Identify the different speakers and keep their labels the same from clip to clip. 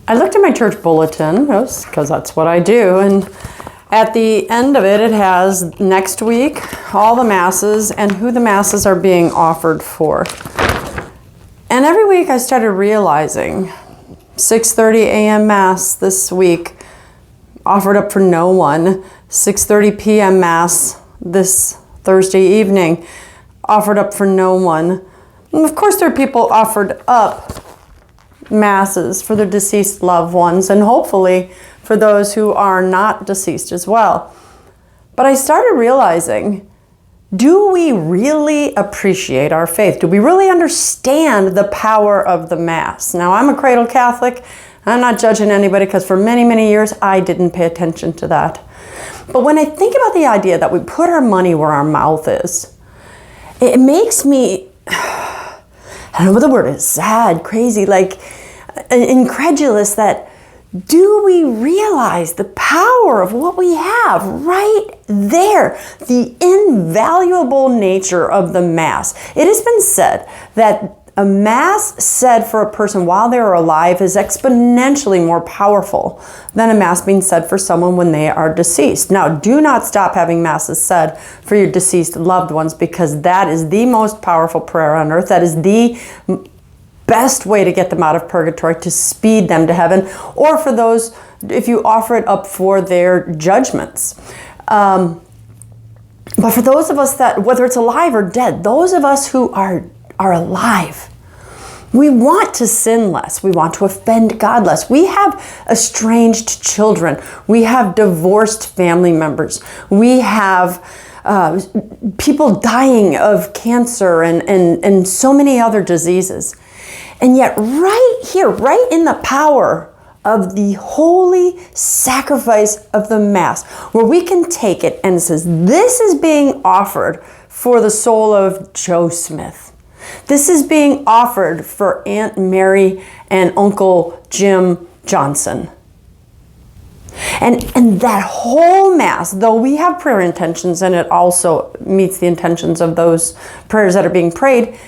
Speaker 1: I looked at my church bulletin, because that's what I do, and at the end of it, it has next week, all the masses, and who the masses are being offered for. And every week I started realizing 6:30 a.m. Mass this week, offered up for no one. 6:30 p.m. Mass this Thursday evening, offered up for no one. And of course, there are people offered up masses for their deceased loved ones, and hopefully for those who are not deceased as well. But I started realizing, do we really appreciate our faith? Do we really understand the power of the Mass? Now, I'm a cradle Catholic. I'm not judging anybody, because for many, many years, I didn't pay attention to that. But when I think about the idea that we put our money where our mouth is, it makes me, I don't know what the word is, sad, crazy, like incredulous that, do we realize the power of what we have right there? The invaluable nature of the Mass. It has been said that a Mass said for a person while they are alive is exponentially more powerful than a Mass being said for someone when they are deceased. Now, do not stop having Masses said for your deceased loved ones, because that is the most powerful prayer on earth. That is the best way to get them out of purgatory, to speed them to heaven, or for those, if you offer it up for their judgments. But for those of us that, whether it's alive or dead, those of us who are alive, we want to sin less. We want to offend God less. We have estranged children. We have divorced family members. We have people dying of cancer and so many other diseases. And yet right here, right in the power of the holy sacrifice of the Mass, where we can take it and it says, this is being offered for the soul of Joe Smith. This is being offered for Aunt Mary and Uncle Jim Johnson. And that whole Mass, though we have prayer intentions, and it also meets the intentions of those prayers that are being prayed,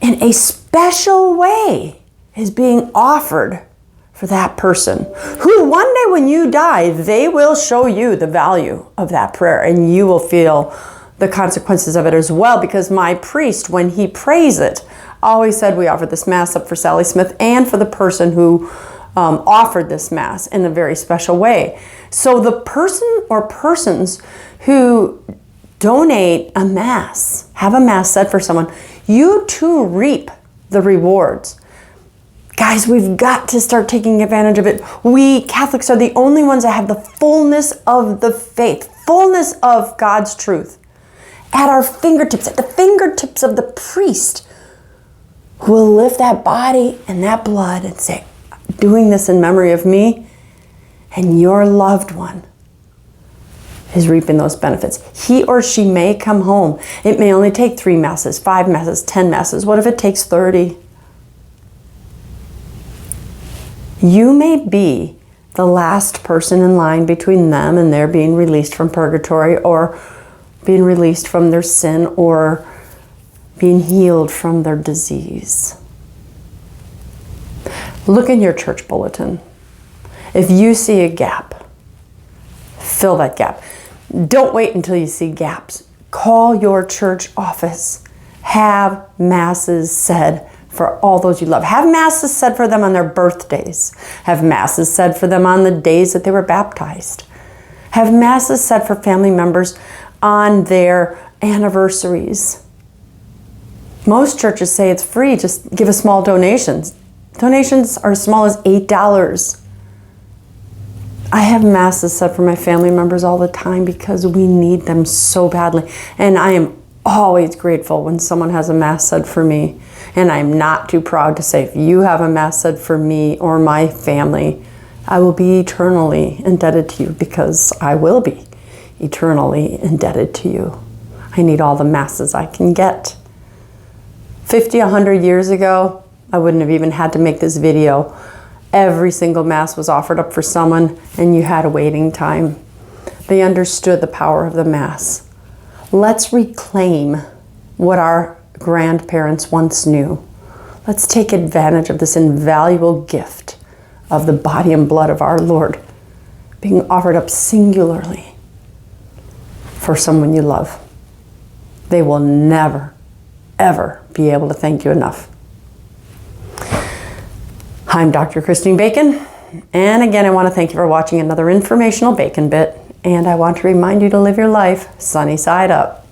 Speaker 1: in a special way is being offered for that person, who one day when you die, they will show you the value of that prayer, and you will feel the consequences of it as well, because my priest, when he prays it, always said, we offer this Mass up for Sally Smith and for the person who offered this Mass in a very special way. So the person or persons who donate a Mass, have a Mass said for someone, you too reap the rewards. Guys, we've got to start taking advantage of it. We Catholics are the only ones that have the fullness of the faith, fullness of God's truth at our fingertips, at the fingertips of the priest, who will lift that body and that blood and say, doing this in memory of me, and your loved one is reaping those benefits. He or she may come home. It may only take 3 Masses, 5 Masses, 10 Masses. What if it takes 30? You may be the last person in line between them and their being released from purgatory, or being released from their sin, or being healed from their disease. Look in your church bulletin. If you see a gap, fill that gap. Don't wait until you see gaps. Call your church office. Have Masses said for all those you love. Have Masses said for them on their birthdays. Have Masses said for them on the days that they were baptized. Have Masses said for family members on their anniversaries. Most churches say it's free, just give a small donations. Donations are as small as $8. I have Masses said for my family members all the time because we need them so badly. And I am always grateful when someone has a Mass said for me. And I'm not too proud to say, if you have a Mass said for me or my family, I will be eternally indebted to you, because I will be eternally indebted to you. I need all the Masses I can get. 50, 100 years ago, I wouldn't have even had to make this video. Every single Mass was offered up for someone, and you had a waiting time. They understood the power of the Mass. Let's reclaim what our grandparents once knew. Let's take advantage of this invaluable gift of the body and blood of our Lord being offered up singularly for someone you love. They will never, ever be able to thank you enough. I'm Dr. Christine Bacon, and again, I want to thank you for watching another informational Bacon Bit, and I want to remind you to live your life sunny side up.